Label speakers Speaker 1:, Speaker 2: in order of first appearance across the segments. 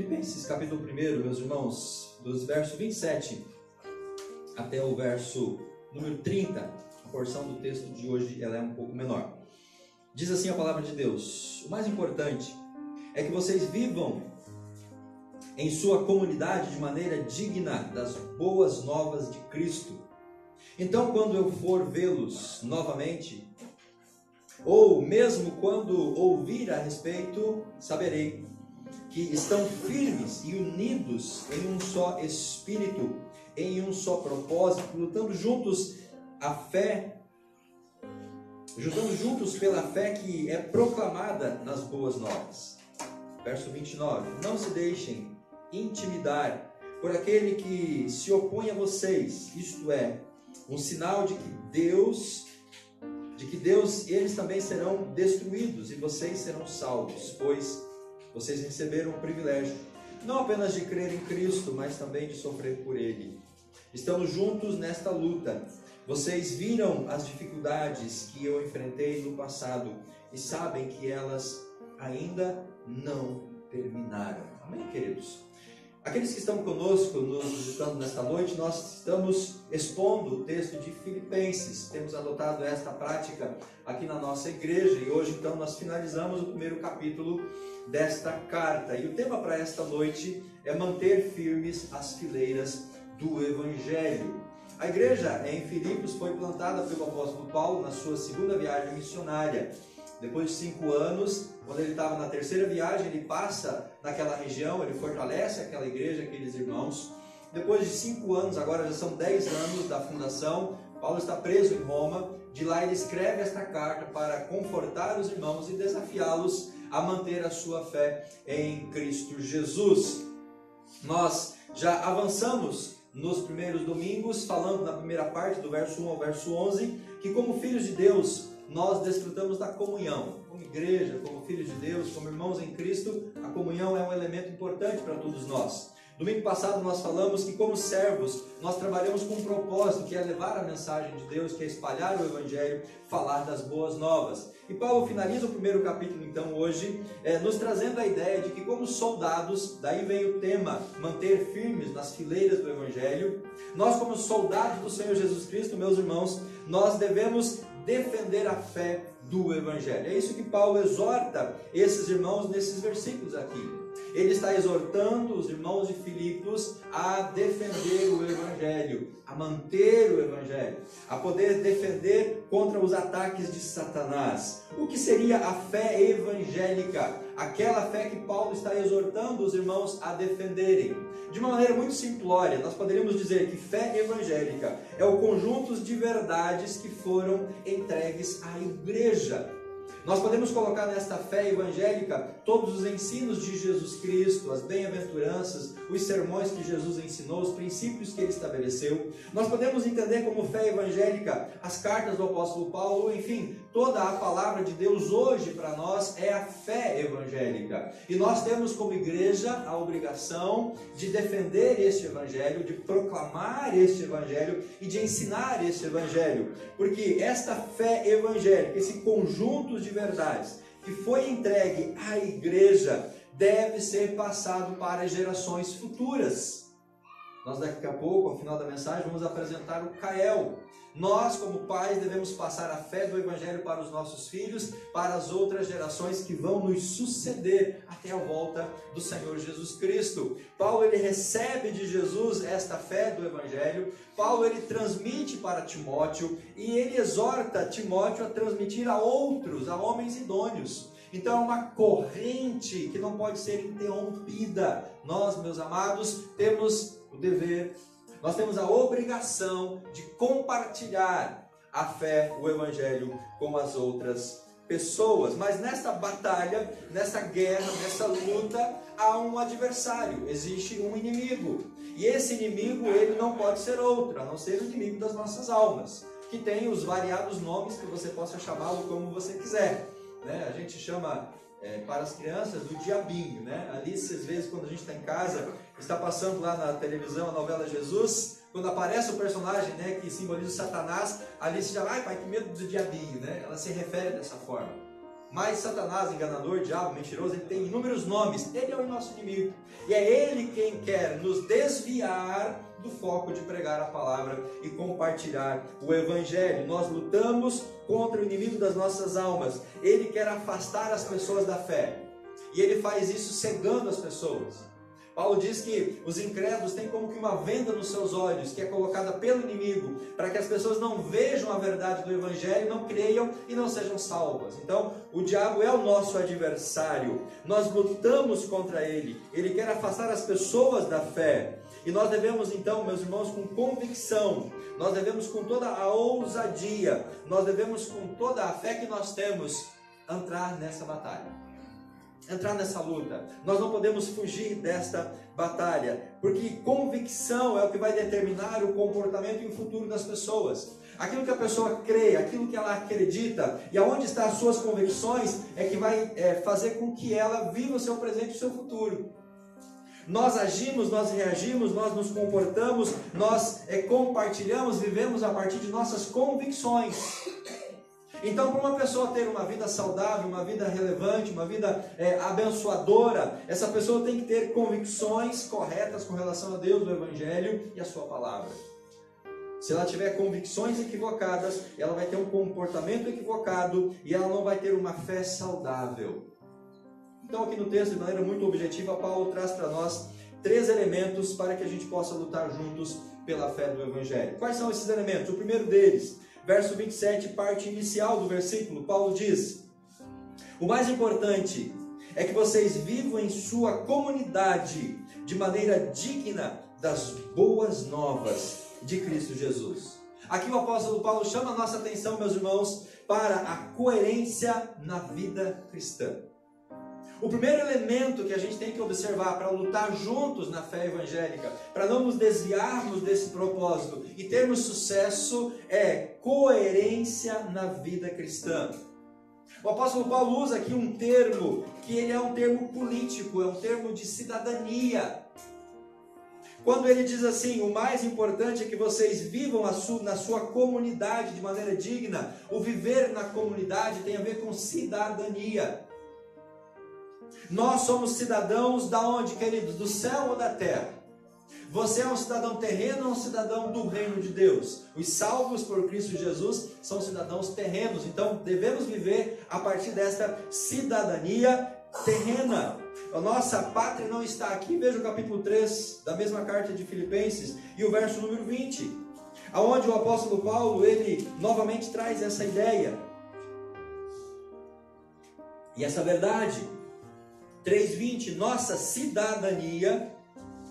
Speaker 1: Filipenses capítulo 1, meus irmãos, dos versos 27 até o verso número 30, a porção do texto de hoje ela é um pouco menor. Diz assim a palavra de Deus: o mais importante é que vocês vivam em sua comunidade de maneira digna das boas novas de Cristo. Então, quando eu for vê-los novamente, ou mesmo quando ouvir a respeito, saberei que estão firmes e unidos em um só espírito, em um só propósito, lutando juntos pela fé que é proclamada nas boas novas. Verso 29. Não se deixem intimidar por aquele que se opõe a vocês, isto é, um sinal de que Deus, eles também serão destruídos e vocês serão salvos, pois vocês receberam o privilégio, não apenas de crer em Cristo, mas também de sofrer por Ele. Estamos juntos nesta luta. Vocês viram as dificuldades que eu enfrentei no passado e sabem que elas ainda não terminaram. Amém, queridos? Aqueles que estão conosco, nos visitando nesta noite, nós estamos expondo o texto de Filipenses. Temos adotado esta prática aqui na nossa igreja e hoje então nós finalizamos o primeiro capítulo desta carta. E o tema para esta noite é manter firmes as fileiras do Evangelho. A igreja em Filipos foi plantada pelo apóstolo Paulo na sua segunda viagem missionária. Depois de 5 anos, quando ele estava na terceira viagem, ele passa naquela região, ele fortalece aquela igreja, aqueles irmãos. Depois de 5 anos, agora já são 10 anos da fundação, Paulo está preso em Roma. De lá ele escreve esta carta para confortar os irmãos e desafiá-los a manter a sua fé em Cristo Jesus. Nós já avançamos nos primeiros domingos, falando na primeira parte, do verso 1 ao verso 11, que como filhos de Deus, nós desfrutamos da comunhão. Como igreja, como filhos de Deus, como irmãos em Cristo, a comunhão é um elemento importante para todos nós. Domingo passado nós falamos que como servos, nós trabalhamos com um propósito, que é levar a mensagem de Deus, que é espalhar o Evangelho, falar das boas novas. E Paulo finaliza o primeiro capítulo então hoje, nos trazendo a ideia de que como soldados, daí vem o tema, manter firmes nas fileiras do Evangelho, nós como soldados do Senhor Jesus Cristo, meus irmãos, nós devemos defender a fé do Evangelho. É isso que Paulo exorta esses irmãos nesses versículos aqui. Ele está exortando os irmãos de Filipos a defender o Evangelho, a manter o Evangelho, a poder defender contra os ataques de Satanás. O que seria a fé evangélica? Aquela fé que Paulo está exortando os irmãos a defenderem. De uma maneira muito simplória, nós poderíamos dizer que fé evangélica é o conjunto de verdades que foram entregues à igreja. Nós podemos colocar nesta fé evangélica todos os ensinos de Jesus Cristo, as bem-aventuranças, os sermões que Jesus ensinou, os princípios que ele estabeleceu. Nós podemos entender como fé evangélica as cartas do apóstolo Paulo, enfim, toda a palavra de Deus hoje para nós é a fé evangélica. E nós temos como igreja a obrigação de defender este evangelho, de proclamar este evangelho e de ensinar este evangelho. Porque esta fé evangélica, esse conjunto de verdades que foi entregue à igreja, deve ser passado para gerações futuras. Nós daqui a pouco, ao final da mensagem, vamos apresentar o Kael. Nós, como pais, devemos passar a fé do Evangelho para os nossos filhos, para as outras gerações que vão nos suceder até a volta do Senhor Jesus Cristo. Paulo, ele recebe de Jesus esta fé do Evangelho. Paulo, ele transmite para Timóteo e ele exorta Timóteo a transmitir a outros, a homens idôneos. Então é uma corrente que não pode ser interrompida. Nós, meus amados, temos o dever, nós temos a obrigação de compartilhar a fé, o Evangelho com as outras pessoas. Mas nesta batalha, nessa guerra, nessa luta, há um adversário, existe um inimigo. E esse inimigo, ele não pode ser outro, a não ser o inimigo das nossas almas, que tem os variados nomes que você possa chamá-lo como você quiser. A gente chama para as crianças do diabinho, né? Alice, às vezes, quando a gente está em casa, está passando lá na televisão a novela Jesus, quando aparece o personagem, né, que simboliza o Satanás, Alice já vai, pai, que medo do diabinho, né? Ela se refere dessa forma. Mas Satanás, enganador, diabo, mentiroso, ele tem inúmeros nomes. Ele é o nosso inimigo. E é ele quem quer nos desviar do foco de pregar a palavra e compartilhar o evangelho. Nós lutamos contra o inimigo das nossas almas. Ele quer afastar as pessoas da fé. E ele faz isso cegando as pessoas. Paulo diz que os incrédulos têm como que uma venda nos seus olhos, que é colocada pelo inimigo, para que as pessoas não vejam a verdade do evangelho, não creiam e não sejam salvas. Então, o diabo é o nosso adversário. Nós lutamos contra ele. Ele quer afastar as pessoas da fé. E nós devemos então, meus irmãos, com convicção, nós devemos com toda a ousadia, nós devemos com toda a fé que nós temos, entrar nessa batalha. Entrar nessa luta. Nós não podemos fugir desta batalha, porque convicção é o que vai determinar o comportamento e o futuro das pessoas. Aquilo que a pessoa crê, aquilo que ela acredita, e aonde estão as suas convicções, é que vai fazer com que ela viva o seu presente e o seu futuro. Nós agimos, nós reagimos, nós nos comportamos, nós compartilhamos, vivemos a partir de nossas convicções. Então, para uma pessoa ter uma vida saudável, uma vida relevante, uma vida abençoadora, essa pessoa tem que ter convicções corretas com relação a Deus, o Evangelho e a sua palavra. Se ela tiver convicções equivocadas, ela vai ter um comportamento equivocado e ela não vai ter uma fé saudável. Então, aqui no texto, de maneira muito objetiva, Paulo traz para nós 3 elementos para que a gente possa lutar juntos pela fé do Evangelho. Quais são esses elementos? O primeiro deles, verso 27, parte inicial do versículo, Paulo diz: o mais importante é que vocês vivam em sua comunidade de maneira digna das boas novas de Cristo Jesus. Aqui o apóstolo Paulo chama a nossa atenção, meus irmãos, para a coerência na vida cristã. O primeiro elemento que a gente tem que observar para lutar juntos na fé evangélica, para não nos desviarmos desse propósito e termos sucesso, é coerência na vida cristã. O apóstolo Paulo usa aqui um termo que ele é um termo político, é um termo de cidadania. Quando ele diz assim, o mais importante é que vocês vivam na sua comunidade de maneira digna, o viver na comunidade tem a ver com cidadania. Nós somos cidadãos da onde, queridos? Do céu ou da terra? Você é um cidadão terreno ou um cidadão do reino de Deus? Os salvos por Cristo Jesus são cidadãos terrenos. Então devemos viver a partir desta cidadania terrena. A nossa pátria não está aqui. Veja o capítulo 3 da mesma carta de Filipenses e o verso número 20, aonde o apóstolo Paulo, ele novamente traz essa ideia e essa verdade. 3:20, nossa cidadania,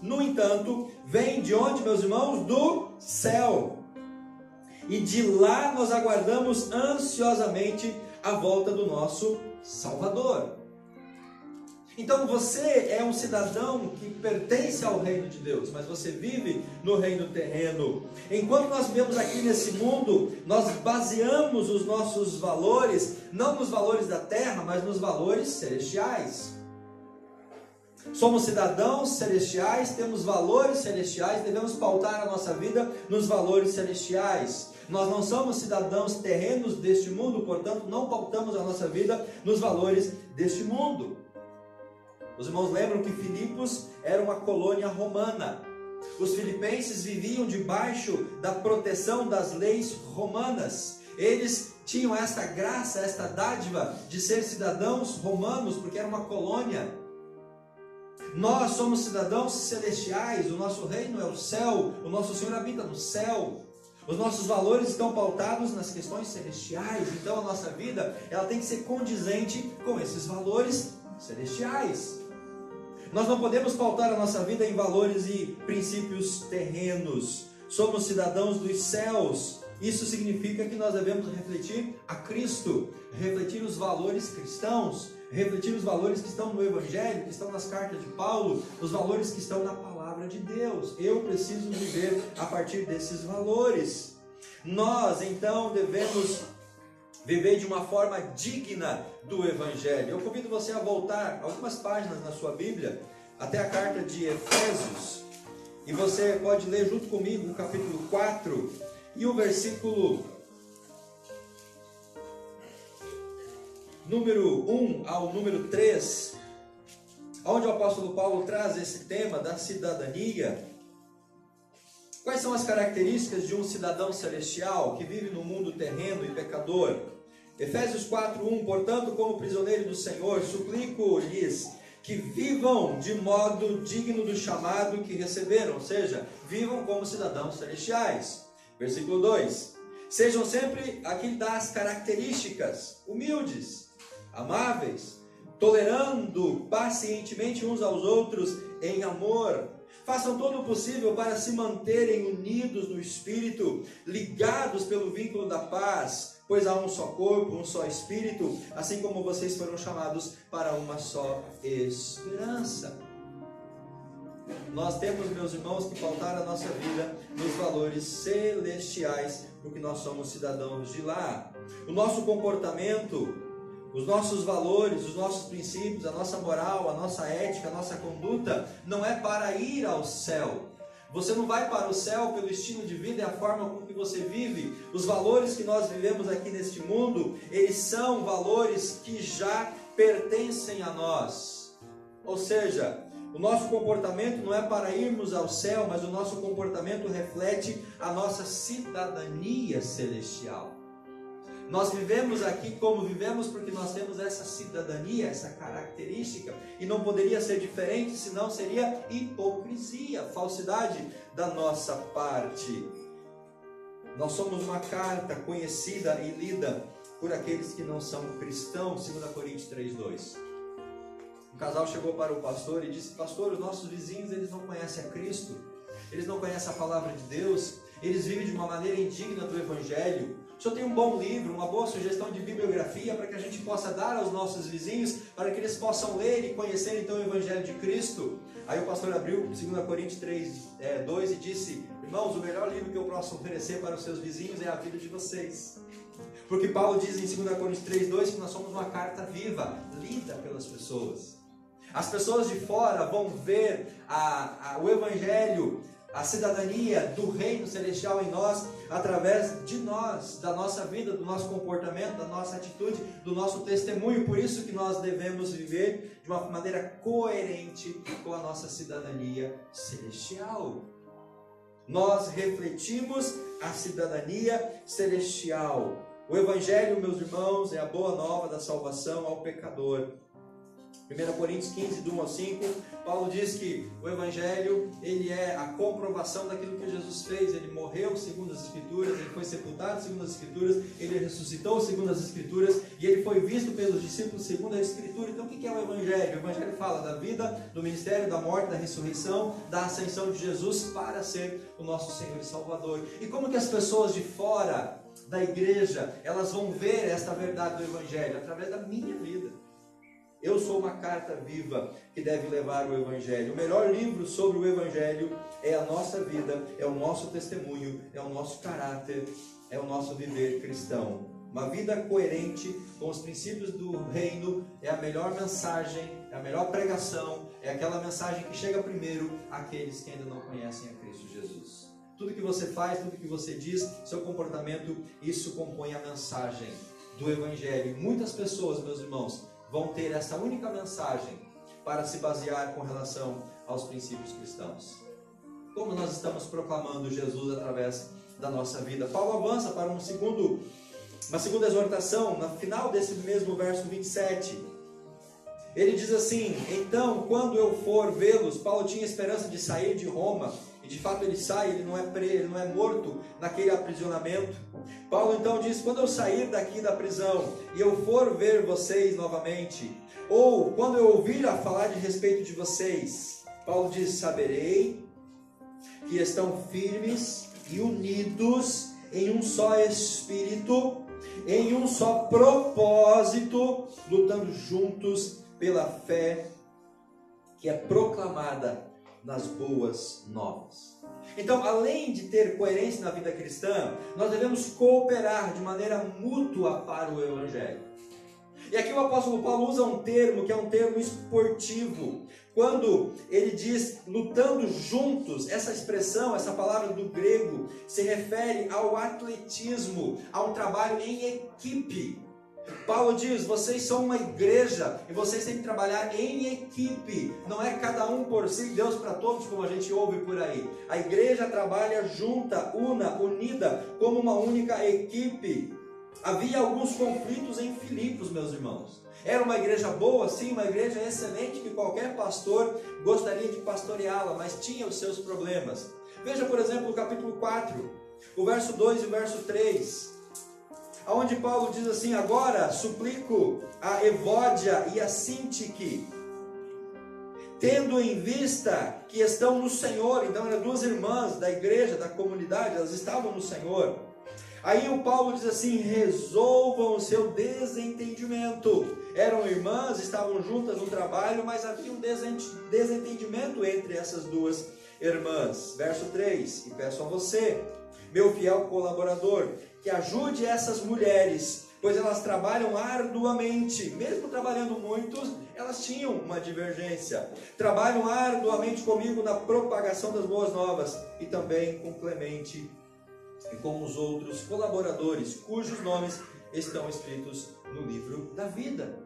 Speaker 1: no entanto, vem de onde, meus irmãos? Do céu. E de lá nós aguardamos ansiosamente a volta do nosso Salvador. Então você é um cidadão que pertence ao reino de Deus, mas você vive no reino terreno. Enquanto nós vivemos aqui nesse mundo, nós baseamos os nossos valores, não nos valores da terra, mas nos valores celestiais. Somos cidadãos celestiais, temos valores celestiais, devemos pautar a nossa vida nos valores celestiais. Nós não somos cidadãos terrenos deste mundo, portanto não pautamos a nossa vida nos valores deste mundo. Os irmãos lembram que Filipos era uma colônia romana. Os filipenses viviam debaixo da proteção das leis romanas. Eles tinham esta graça, esta dádiva de ser cidadãos romanos, porque era uma colônia. Nós somos cidadãos celestiais, o nosso reino é o céu, o nosso Senhor habita no céu. Os nossos valores estão pautados nas questões celestiais, então a nossa vida ela tem que ser condizente com esses valores celestiais. Nós não podemos pautar a nossa vida em valores e princípios terrenos. Somos cidadãos dos céus. Isso significa que nós devemos refletir a Cristo, refletir os valores cristãos, refletir os valores que estão no Evangelho, que estão nas cartas de Paulo, os valores que estão na palavra de Deus. Eu preciso viver a partir desses valores. Nós, então, devemos viver de uma forma digna do Evangelho. Eu convido você a voltar algumas páginas na sua Bíblia, até a carta de Efésios, e você pode ler junto comigo o capítulo 4 e o versículo número 1 ao número 3, onde o apóstolo Paulo traz esse tema da cidadania. Quais são as características de um cidadão celestial que vive no mundo terreno e pecador? Efésios 4:1, portanto, como prisioneiro do Senhor, suplico-lhes que vivam de modo digno do chamado que receberam, ou seja, vivam como cidadãos celestiais. Versículo 2, sejam sempre, aqui dá as características, humildes, amáveis, tolerando pacientemente uns aos outros em amor. Façam todo o possível para se manterem unidos no Espírito, ligados pelo vínculo da paz, pois há um só corpo, um só Espírito, assim como vocês foram chamados para uma só esperança. Nós temos, meus irmãos, que pautar a nossa vida nos valores celestiais, porque nós somos cidadãos de lá. O nosso comportamento, os nossos valores, os nossos princípios, a nossa moral, a nossa ética, a nossa conduta, não é para ir ao céu. Você não vai para o céu pelo estilo de vida e a forma com que você vive. Os valores que nós vivemos aqui neste mundo, eles são valores que já pertencem a nós. Ou seja, o nosso comportamento não é para irmos ao céu, mas o nosso comportamento reflete a nossa cidadania celestial. Nós vivemos aqui como vivemos porque nós temos essa cidadania, essa característica, e não poderia ser diferente, senão seria hipocrisia, falsidade da nossa parte. Nós somos uma carta conhecida e lida por aqueles que não são cristãos, 2 Coríntios 3:2. Um casal chegou para o pastor e disse: pastor, os nossos vizinhos, eles não conhecem a Cristo, eles não conhecem a palavra de Deus, eles vivem de uma maneira indigna do Evangelho. O senhor tem um bom livro, uma boa sugestão de bibliografia para que a gente possa dar aos nossos vizinhos, para que eles possam ler e conhecer então o Evangelho de Cristo? Aí o pastor abriu 2 Coríntios 3:2 e disse: irmãos, o melhor livro que eu posso oferecer para os seus vizinhos é a vida de vocês. Porque Paulo diz em 2 Coríntios 3:2 que nós somos uma carta viva, lida pelas pessoas. As pessoas de fora vão ver o Evangelho, a cidadania do reino celestial em nós, através de nós, da nossa vida, do nosso comportamento, da nossa atitude, do nosso testemunho. Por isso que nós devemos viver de uma maneira coerente com a nossa cidadania celestial. Nós refletimos a cidadania celestial. O Evangelho, meus irmãos, é a boa nova da salvação ao pecador. 1 Coríntios 15, do 1 ao 5, Paulo diz que o Evangelho, ele é a comprovação daquilo que Jesus fez. Ele morreu segundo as Escrituras, ele foi sepultado segundo as Escrituras, ele ressuscitou segundo as Escrituras, e ele foi visto pelos discípulos segundo a Escritura. Então o que é o Evangelho? O Evangelho fala da vida, do ministério, da morte, da ressurreição, da ascensão de Jesus para ser o nosso Senhor e Salvador. E como que as pessoas de fora da igreja, elas vão ver esta verdade do Evangelho? Através da minha vida. Eu sou uma carta viva que deve levar o Evangelho. O melhor livro sobre o Evangelho é a nossa vida, é o nosso testemunho, é o nosso caráter, é o nosso viver cristão. Uma vida coerente com os princípios do reino é a melhor mensagem, é a melhor pregação, é aquela mensagem que chega primeiro àqueles que ainda não conhecem a Cristo Jesus. Tudo que você faz, tudo que você diz, seu comportamento, isso compõe a mensagem do Evangelho. E muitas pessoas, meus irmãos, vão ter essa única mensagem para se basear com relação aos princípios cristãos. Como nós estamos proclamando Jesus através da nossa vida? Paulo avança para uma segunda exortação, no final desse mesmo verso 27. Ele diz assim: então, quando eu for vê-los, Paulo tinha esperança de sair de Roma, e de fato ele sai, ele não é preso, ele não é morto naquele aprisionamento. Paulo então diz: quando eu sair daqui da prisão e eu for ver vocês novamente, ou quando eu ouvir a falar de respeito de vocês, Paulo diz: saberei que estão firmes e unidos em um só espírito, em um só propósito, lutando juntos pela fé que é proclamada nas boas novas. Então, além de ter coerência na vida cristã, nós devemos cooperar de maneira mútua para o Evangelho. E aqui o apóstolo Paulo usa um termo que é um termo esportivo. Quando ele diz lutando juntos, essa expressão, essa palavra do grego, se refere ao atletismo, a um trabalho em equipe. Paulo diz, vocês são uma igreja e vocês têm que trabalhar em equipe. Não é cada um por si, Deus para todos, como a gente ouve por aí. A igreja trabalha junta, unida, como uma única equipe. Havia alguns conflitos em Filipos, meus irmãos. Era uma igreja boa, sim, uma igreja excelente que qualquer pastor gostaria de pastoreá-la, mas tinha os seus problemas. Veja, por exemplo, o capítulo 4, o verso 2 e o verso 3. Onde Paulo diz assim, agora suplico a Evódia e a Sintique, tendo em vista que estão no Senhor. Então eram duas irmãs da igreja, da comunidade, elas estavam no Senhor. Aí o Paulo diz assim, resolvam o seu desentendimento. Eram irmãs, estavam juntas no trabalho, mas havia um desentendimento entre essas duas irmãs. Verso 3, e peço a você, meu fiel colaborador, que ajude essas mulheres, pois elas trabalham arduamente, mesmo trabalhando muitos, elas tinham uma divergência. Trabalham arduamente comigo na propagação das boas novas e também com Clemente e com os outros colaboradores, cujos nomes estão escritos no livro da vida.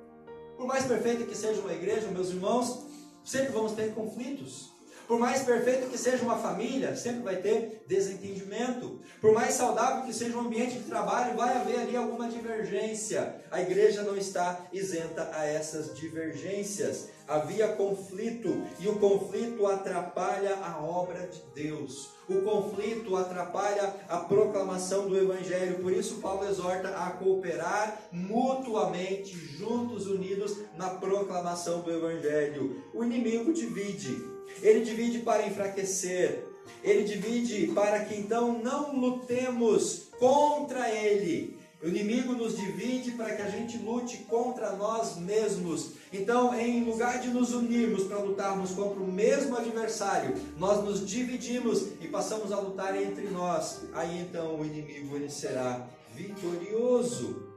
Speaker 1: Por mais perfeita que seja uma igreja, meus irmãos, sempre vamos ter conflitos. Por mais perfeito que seja uma família, sempre vai ter desentendimento. Por mais saudável que seja um ambiente de trabalho, vai haver ali alguma divergência. A igreja não está isenta a essas divergências. Havia conflito, e o conflito atrapalha a obra de Deus. O conflito atrapalha a proclamação do Evangelho. Por isso Paulo exorta a cooperar mutuamente, juntos, unidos, na proclamação do Evangelho. O inimigo divide. Ele divide para enfraquecer. Ele divide para que então não lutemos contra ele. O inimigo nos divide para que a gente lute contra nós mesmos. Então, em lugar de nos unirmos para lutarmos contra o mesmo adversário, nós nos dividimos e passamos a lutar entre nós. Aí então o inimigo ele será vitorioso.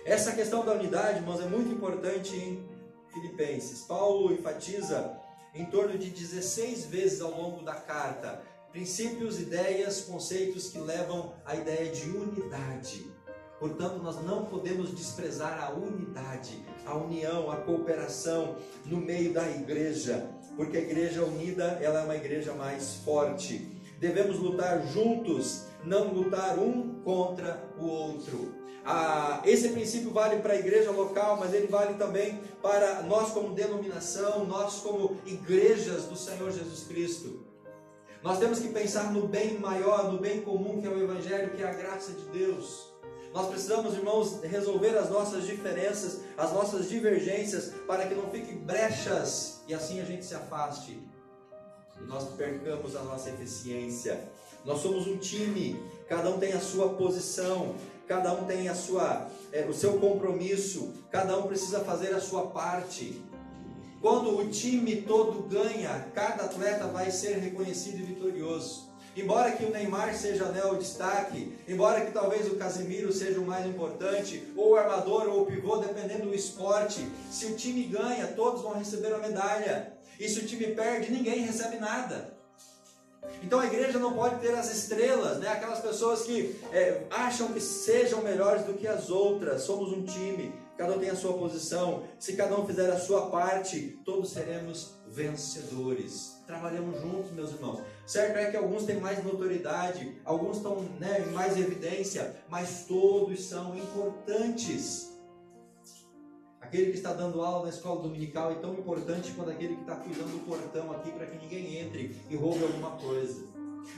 Speaker 1: Essa questão da unidade, irmãos, é muito importante em Filipenses. Paulo enfatiza em torno de 16 vezes ao longo da carta princípios, ideias, conceitos que levam à ideia de unidade. Portanto, nós não podemos desprezar a unidade, a união, a cooperação no meio da igreja, porque a igreja unida, ela é uma igreja mais forte. Devemos lutar juntos, não lutar um contra o outro. Esse princípio vale para a igreja local, mas ele vale também para nós como denominação, nós como igrejas do Senhor Jesus Cristo. Nós temos que pensar no bem maior, no bem comum que é o Evangelho, que é a graça de Deus. Nós precisamos, irmãos, resolver as nossas diferenças, as nossas divergências, para que não fiquem brechas e assim a gente se afaste e nós percamos a nossa eficiência. Nós somos um time, cada um tem a sua posição, cada um tem o seu compromisso, cada um precisa fazer a sua parte. Quando o time todo ganha, cada atleta vai ser reconhecido e vitorioso. Embora que o Neymar seja o destaque, embora que talvez o Casemiro seja o mais importante, ou o armador ou o pivô, dependendo do esporte, se o time ganha, todos vão receber a medalha. E se o time perde, ninguém recebe nada. Então a igreja não pode ter as estrelas, aquelas pessoas que acham que sejam melhores do que as outras. Somos um time, cada um tem a sua posição. Se cada um fizer a sua parte, todos seremos vencedores. Trabalhamos juntos, meus irmãos. Certo é que alguns têm mais notoriedade, alguns estão em mais evidência, mas todos são importantes. Aquele que está dando aula na escola dominical é tão importante quanto aquele que está cuidando do portão aqui para que ninguém entre e roube alguma coisa.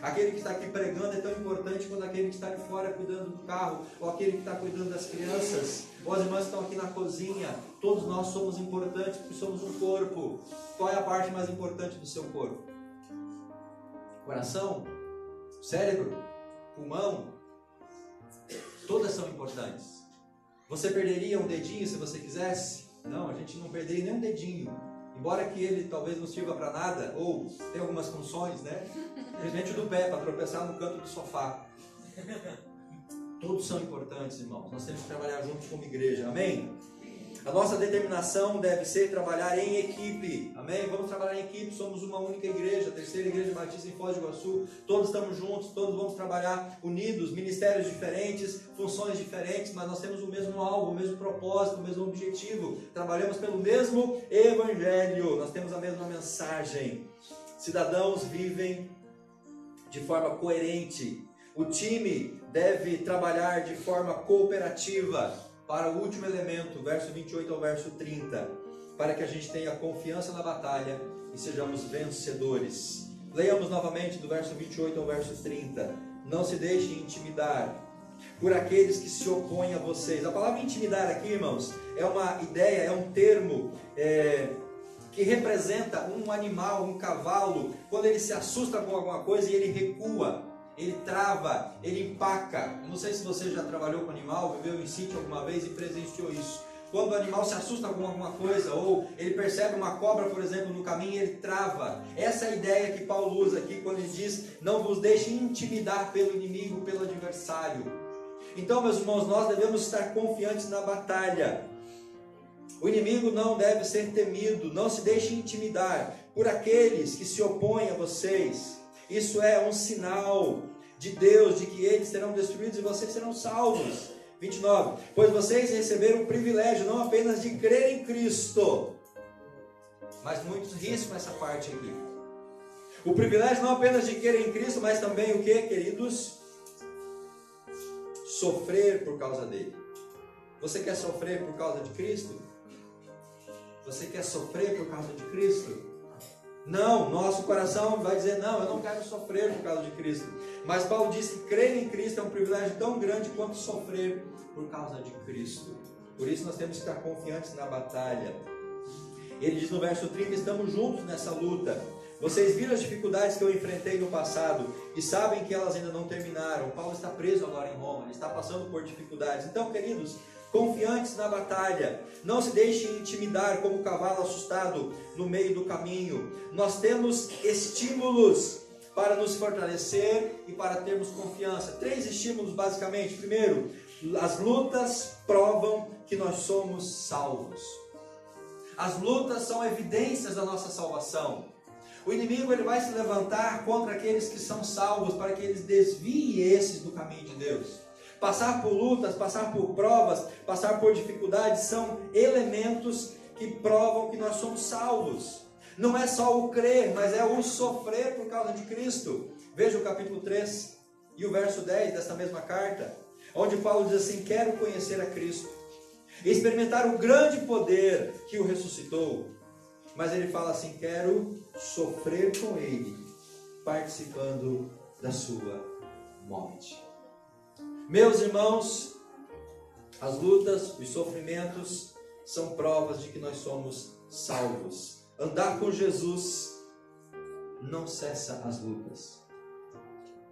Speaker 1: Aquele que está aqui pregando é tão importante quanto aquele que está ali fora cuidando do carro, ou aquele que está cuidando das crianças, ou as irmãs que estão aqui na cozinha. Todos nós somos importantes porque somos um corpo. Qual é a parte mais importante do seu corpo? Coração? Cérebro? Pulmão? Todas são importantes. Você perderia um dedinho se você quisesse? Não, a gente não perderia nem um dedinho. Embora que ele talvez não sirva para nada, ou tem algumas funções, Simplesmente do pé, para tropeçar no canto do sofá. Todos são importantes, irmãos. Nós temos que trabalhar juntos como igreja, amém? A nossa determinação deve ser trabalhar em equipe, amém? Vamos trabalhar em equipe, somos uma única igreja, a terceira igreja batista em Foz do Iguaçu, todos estamos juntos, todos vamos trabalhar unidos, ministérios diferentes, funções diferentes, mas nós temos o mesmo alvo, o mesmo propósito, o mesmo objetivo, trabalhamos pelo mesmo evangelho, nós temos a mesma mensagem. Cidadãos vivem de forma coerente, o time deve trabalhar de forma cooperativa. Para o último elemento, verso 28 ao verso 30, para que a gente tenha confiança na batalha e sejamos vencedores. Leiamos novamente do verso 28 ao verso 30. Não se deixem intimidar por aqueles que se opõem a vocês. A palavra intimidar aqui, irmãos, é uma ideia, é um termo que representa um animal, um cavalo, quando ele se assusta com alguma coisa e ele recua. Ele trava, ele empaca. Eu não sei se você já trabalhou com animal, viveu em sítio alguma vez e presenciou isso. Quando o animal se assusta com alguma coisa, ou ele percebe uma cobra, por exemplo, no caminho, ele trava. Essa é a ideia que Paulo usa aqui quando ele diz: não vos deixe intimidar pelo inimigo, pelo adversário. Então, meus irmãos, nós devemos estar confiantes na batalha. O inimigo não deve ser temido, não se deixe intimidar por aqueles que se opõem a vocês. Isso é um sinal de Deus, de que eles serão destruídos e vocês serão salvos. 29. Pois vocês receberam o privilégio não apenas de crer em Cristo, mas muitos riscam essa parte aqui. O privilégio não apenas de crer em Cristo, mas também o que, queridos? Sofrer por causa dele. Você quer sofrer por causa de Cristo? Você quer sofrer por causa de Cristo? Não, nosso coração vai dizer: não, eu não quero sofrer por causa de Cristo. Mas Paulo diz que crer em Cristo é um privilégio tão grande quanto sofrer por causa de Cristo. Por isso nós temos que estar confiantes na batalha. Ele diz no verso 30, estamos juntos nessa luta. Vocês viram as dificuldades que eu enfrentei no passado e sabem que elas ainda não terminaram. Paulo está preso agora em Roma, ele está passando por dificuldades. Então, queridos, confiantes na batalha, não se deixem intimidar como um cavalo assustado no meio do caminho. Nós temos estímulos para nos fortalecer e para termos confiança. 3 estímulos basicamente. Primeiro, as lutas provam que nós somos salvos. As lutas são evidências da nossa salvação. O inimigo ele vai se levantar contra aqueles que são salvos para que eles desviem esses do caminho de Deus. Passar por lutas, passar por provas, passar por dificuldades são elementos que provam que nós somos salvos. Não é só o crer, mas é o sofrer por causa de Cristo. Veja o capítulo 3 e o verso 10 dessa mesma carta, onde Paulo diz assim: quero conhecer a Cristo, experimentar o grande poder que o ressuscitou. Mas ele fala assim: quero sofrer com ele, participando da sua morte. Meus irmãos, as lutas, os sofrimentos são provas de que nós somos salvos. Andar com Jesus não cessa as lutas.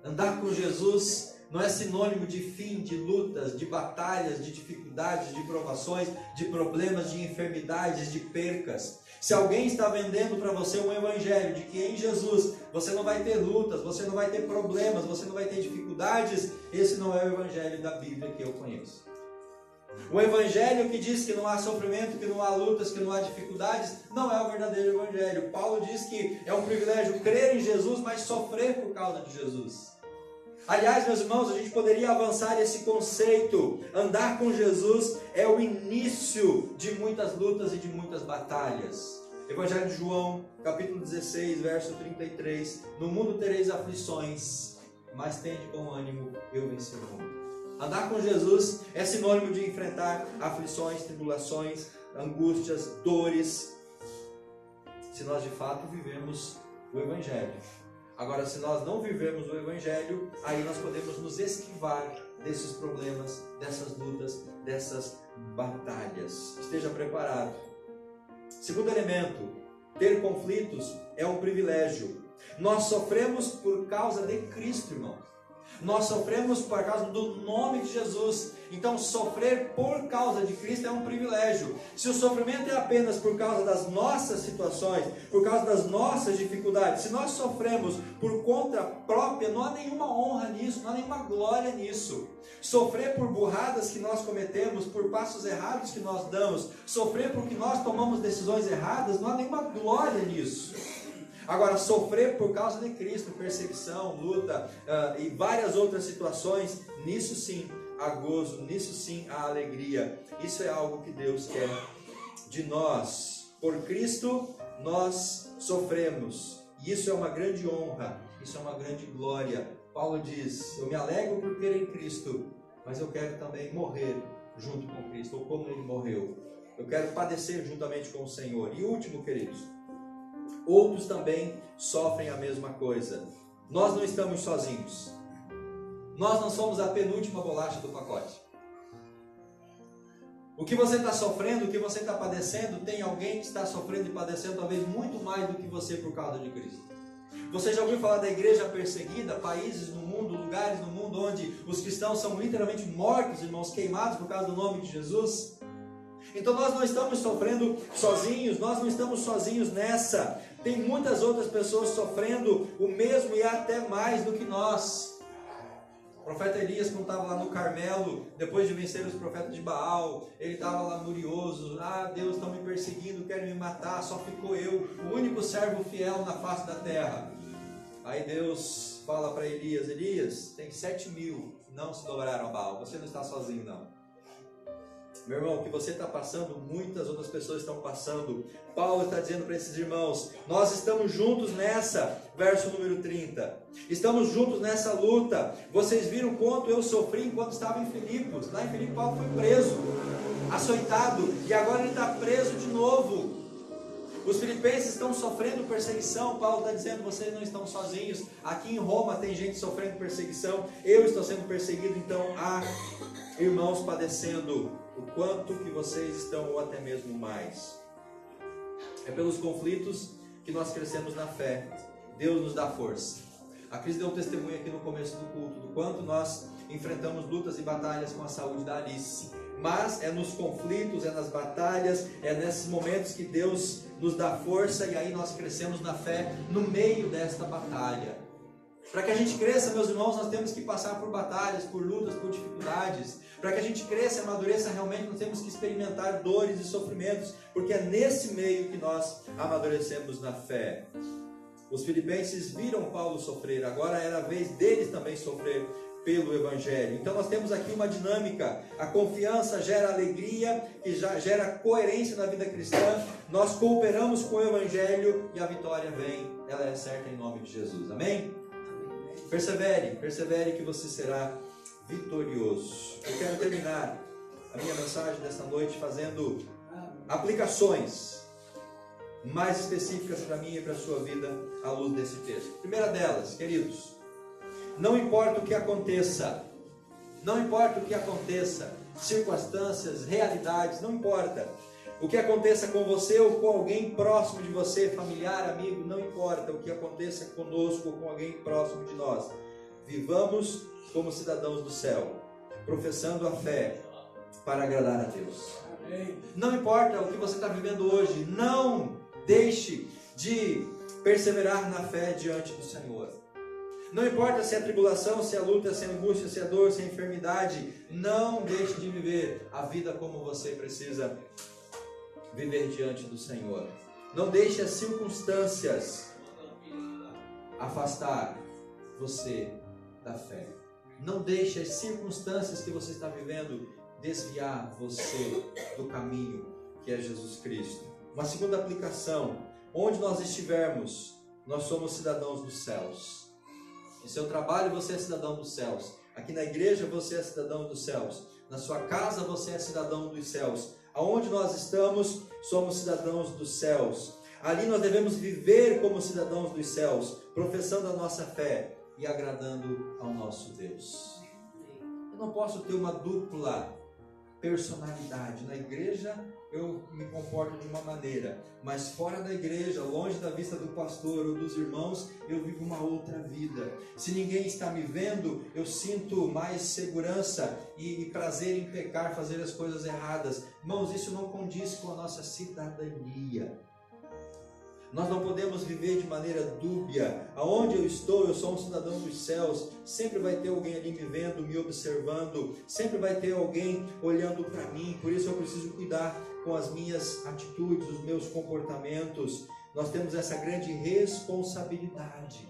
Speaker 1: Andar com Jesus não é sinônimo de fim de lutas, de batalhas, de dificuldades, de provações, de problemas, de enfermidades, de percas. Se alguém está vendendo para você um evangelho de que em Jesus você não vai ter lutas, você não vai ter problemas, você não vai ter dificuldades, esse não é o evangelho da Bíblia que eu conheço. O evangelho que diz que não há sofrimento, que não há lutas, que não há dificuldades, não é o verdadeiro evangelho. Paulo diz que é um privilégio crer em Jesus, mas sofrer por causa de Jesus. Aliás, meus irmãos, a gente poderia avançar esse conceito. Andar com Jesus é o início de muitas lutas e de muitas batalhas. Evangelho de João, capítulo 16, verso 33. No mundo tereis aflições, mas tende bom ânimo, eu venci o mundo. Andar com Jesus é sinônimo de enfrentar aflições, tribulações, angústias, dores, se nós de fato vivemos o Evangelho. Agora, se nós não vivemos o Evangelho, aí nós podemos nos esquivar desses problemas, dessas lutas, dessas batalhas. Esteja preparado. Segundo elemento, ter conflitos é um privilégio. Nós sofremos por causa de Cristo, irmão. Nós sofremos por causa do nome de Jesus. Então sofrer por causa de Cristo é um privilégio. Se o sofrimento é apenas por causa das nossas situações, por causa das nossas dificuldades, se nós sofremos por conta própria, não há nenhuma honra nisso, não há nenhuma glória nisso. Sofrer por burradas que nós cometemos, por passos errados que nós damos, sofrer porque nós tomamos decisões erradas, não há nenhuma glória nisso. Agora, sofrer por causa de Cristo, perseguição, luta e várias outras situações, nisso sim há gozo, nisso sim há alegria. Isso é algo que Deus quer de nós. Por Cristo nós sofremos. E isso é uma grande honra, isso é uma grande glória. Paulo diz, eu me alegro por crer em Cristo, mas eu quero também morrer junto com Cristo, ou como Ele morreu. Eu quero padecer juntamente com o Senhor. E último, queridos, outros também sofrem a mesma coisa. Nós não estamos sozinhos. Nós não somos a penúltima bolacha do pacote. O que você está sofrendo, o que você está padecendo, tem alguém que está sofrendo e padecendo talvez muito mais do que você por causa de Cristo. Você já ouviu falar da igreja perseguida? Países no mundo, lugares no mundo onde os cristãos são literalmente mortos, irmãos, queimados por causa do nome de Jesus? Então nós não estamos sofrendo sozinhos, nós não estamos sozinhos nessa. Tem muitas outras pessoas sofrendo o mesmo e até mais do que nós. O profeta Elias, quando estava lá no Carmelo, depois de vencer os profetas de Baal, ele estava lá murioso. Deus, estão me perseguindo, querem me matar, só ficou eu, o único servo fiel na face da terra. Aí Deus fala para Elias, Elias, tem 7.000 não se dobraram a Baal, você não está sozinho não. Meu irmão, o que você está passando, muitas outras pessoas estão passando. Paulo está dizendo para esses irmãos, nós estamos juntos nessa, verso número 30. Estamos juntos nessa luta. Vocês viram quanto eu sofri enquanto estava em Filipos. Lá em Filipos, Paulo foi preso, açoitado, e agora ele está preso de novo. Os filipenses estão sofrendo perseguição. Paulo está dizendo, vocês não estão sozinhos. Aqui em Roma tem gente sofrendo perseguição. Eu estou sendo perseguido, então há irmãos padecendo o quanto que vocês estão, ou até mesmo mais. É pelos conflitos que nós crescemos na fé. Deus nos dá força. A Cris deu um testemunho aqui no começo do culto, do quanto nós enfrentamos lutas e batalhas com a saúde da Alice. Mas é nos conflitos, é nas batalhas, é nesses momentos que Deus nos dá força, e aí nós crescemos na fé no meio desta batalha. Para que a gente cresça, meus irmãos, nós temos que passar por batalhas, por lutas, por dificuldades. Para que a gente cresça e amadureça realmente, nós temos que experimentar dores e sofrimentos, porque é nesse meio que nós amadurecemos na fé. Os filipenses viram Paulo sofrer, agora era a vez deles também sofrer pelo Evangelho. Então nós temos aqui uma dinâmica. A confiança gera alegria e já gera coerência na vida cristã. Nós cooperamos com o Evangelho e a vitória vem. Ela é certa em nome de Jesus. Amém? Persevere que você será vitorioso. Eu quero terminar a minha mensagem desta noite fazendo aplicações mais específicas para mim e para a sua vida à luz desse texto. Primeira delas, queridos, não importa o que aconteça, circunstâncias, realidades, não importa. O que aconteça com você ou com alguém próximo de você, familiar, amigo, não importa o que aconteça conosco ou com alguém próximo de nós. Vivamos como cidadãos do céu, professando a fé para agradar a Deus. Amém. Não importa o que você está vivendo hoje, não deixe de perseverar na fé diante do Senhor. Não importa se é tribulação, se é luta, se é angústia, se é dor, se é enfermidade, não deixe de viver a vida como você precisa viver diante do Senhor. Não deixe as circunstâncias afastar você da fé. Não deixe as circunstâncias que você está vivendo desviar você do caminho que é Jesus Cristo. Uma segunda aplicação: onde nós estivermos, nós somos cidadãos dos céus. No seu trabalho você é cidadão dos céus. Aqui na igreja você é cidadão dos céus. Na sua casa você é cidadão dos céus. Aonde nós estamos, somos cidadãos dos céus. Ali nós devemos viver como cidadãos dos céus, professando a nossa fé e agradando ao nosso Deus. Eu não posso ter uma dupla personalidade. Na igreja eu me comporto de uma maneira, mas fora da igreja, longe da vista do pastor ou dos irmãos, eu vivo uma outra vida. Se ninguém está me vendo, eu sinto mais segurança e prazer em pecar, fazer as coisas erradas. Irmãos, isso não condiz com a nossa cidadania. Nós não podemos viver de maneira dúbia. Aonde eu estou, eu sou um cidadão dos céus. Sempre vai ter alguém ali me vendo, me observando. Sempre vai ter alguém olhando para mim. Por isso eu preciso cuidar com as minhas atitudes, os meus comportamentos. Nós temos essa grande responsabilidade.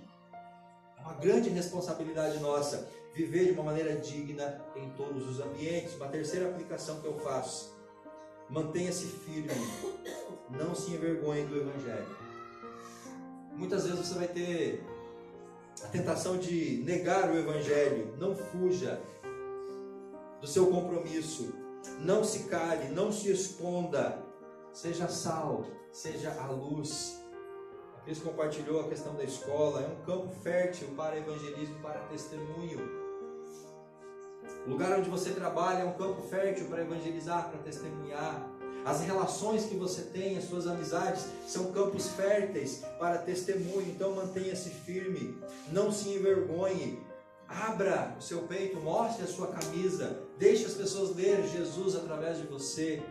Speaker 1: É uma grande responsabilidade nossa. Viver de uma maneira digna em todos os ambientes. Uma terceira aplicação que eu faço. Mantenha-se firme. Não se envergonhe do Evangelho. Muitas vezes você vai ter a tentação de negar o Evangelho. Não fuja do seu compromisso. Não se cale, não se esconda. Seja sal, seja a luz. A Cris compartilhou a questão da escola. É um campo fértil para evangelismo, para testemunho. O lugar onde você trabalha é um campo fértil para evangelizar, para testemunhar. As relações que você tem, as suas amizades, são campos férteis para testemunho. Então mantenha-se firme, não se envergonhe. Abra o seu peito, mostre a sua camisa. Deixe as pessoas ver Jesus através de você.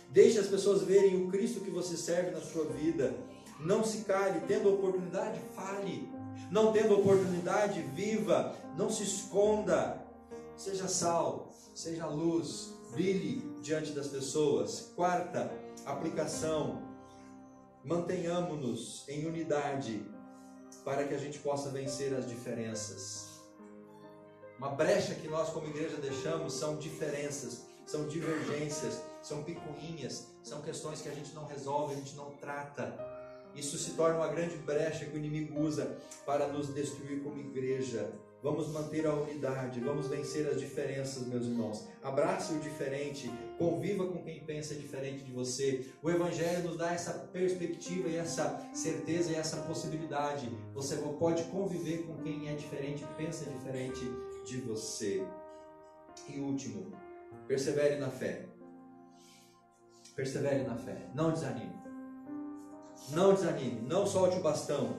Speaker 1: Deixe as pessoas verem o Cristo que você serve na sua vida. Não se cale, tendo oportunidade, fale. Não tendo oportunidade, viva. Não se esconda. Seja sal, seja luz. Brilhe diante das pessoas. Quarta aplicação: mantenhamos-nos em unidade para que a gente possa vencer as diferenças. Uma brecha que nós como igreja deixamos são diferenças, são divergências, são picuinhas, são questões que a gente não resolve, a gente não trata. Isso se torna uma grande brecha que o inimigo usa para nos destruir como igreja. Vamos manter a unidade, vamos vencer as diferenças, meus irmãos. Abrace o diferente, conviva com quem pensa diferente de você. O Evangelho nos dá essa perspectiva e essa certeza e essa possibilidade. Você pode conviver com quem é diferente, pensa diferente de você. E último, persevere na fé. Persevere na fé, não desanime. Não desanime, não solte o bastão,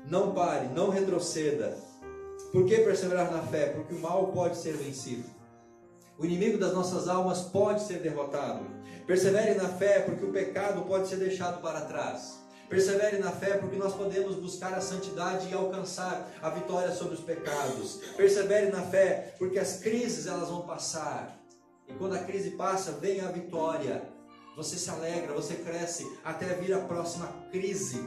Speaker 1: não pare, não retroceda. Por que perseverar na fé? Porque o mal pode ser vencido. O inimigo das nossas almas pode ser derrotado. Persevere na fé porque o pecado pode ser deixado para trás. Persevere na fé porque nós podemos buscar a santidade e alcançar a vitória sobre os pecados. Persevere na fé porque as crises elas vão passar. E quando a crise passa, vem a vitória. Você se alegra, você cresce até vir a próxima crise.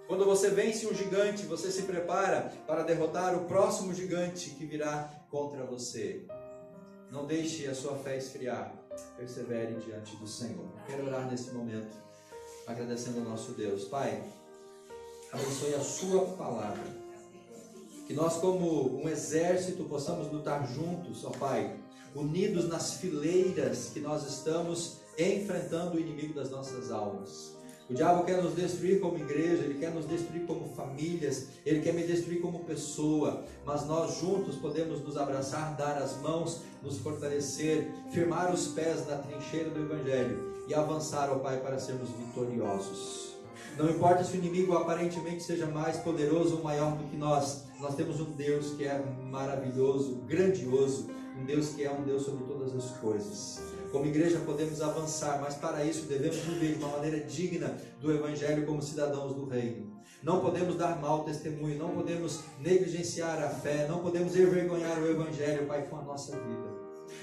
Speaker 1: Quando você vence um gigante, você se prepara para derrotar o próximo gigante que virá contra você. Não deixe a sua fé esfriar. Persevere diante do Senhor. Quero orar nesse momento, agradecendo ao nosso Deus. Pai, abençoe a sua palavra. Que nós como um exército possamos lutar juntos, ó Pai, unidos nas fileiras que nós estamos enfrentando o inimigo das nossas almas. O diabo quer nos destruir como igreja, ele quer nos destruir como famílias, ele quer me destruir como pessoa, mas nós juntos podemos nos abraçar, dar as mãos, nos fortalecer, firmar os pés na trincheira do Evangelho e avançar, ó Pai, para sermos vitoriosos. Não importa se o inimigo aparentemente seja mais poderoso ou maior do que nós temos um Deus que é maravilhoso, grandioso, um Deus que é um Deus sobre todas as coisas. Como igreja podemos avançar, mas para isso devemos viver de uma maneira digna do Evangelho como cidadãos do reino. Não podemos dar mau testemunho, não podemos negligenciar a fé, não podemos envergonhar o Evangelho, Pai, com a nossa vida.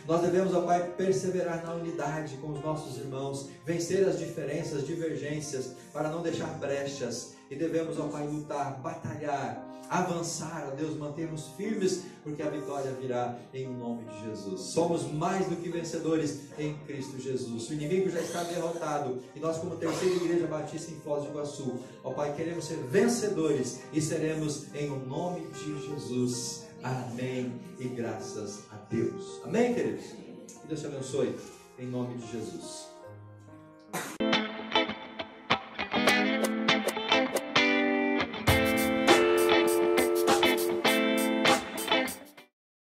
Speaker 1: Nós devemos, ó Pai, perseverar na unidade com os nossos irmãos, vencer as diferenças, divergências, para não deixar brechas. E devemos, ó Pai, lutar, batalhar, avançar, ó Deus, mantermos firmes, porque a vitória virá em nome de Jesus. Somos mais do que vencedores em Cristo Jesus. O inimigo já está derrotado e nós, como terceira igreja batista em Foz do Iguaçu, ó Pai, queremos ser vencedores e seremos em nome de Jesus. Amém e graças a Deus. Amém, queridos? Que Deus te abençoe em nome de Jesus.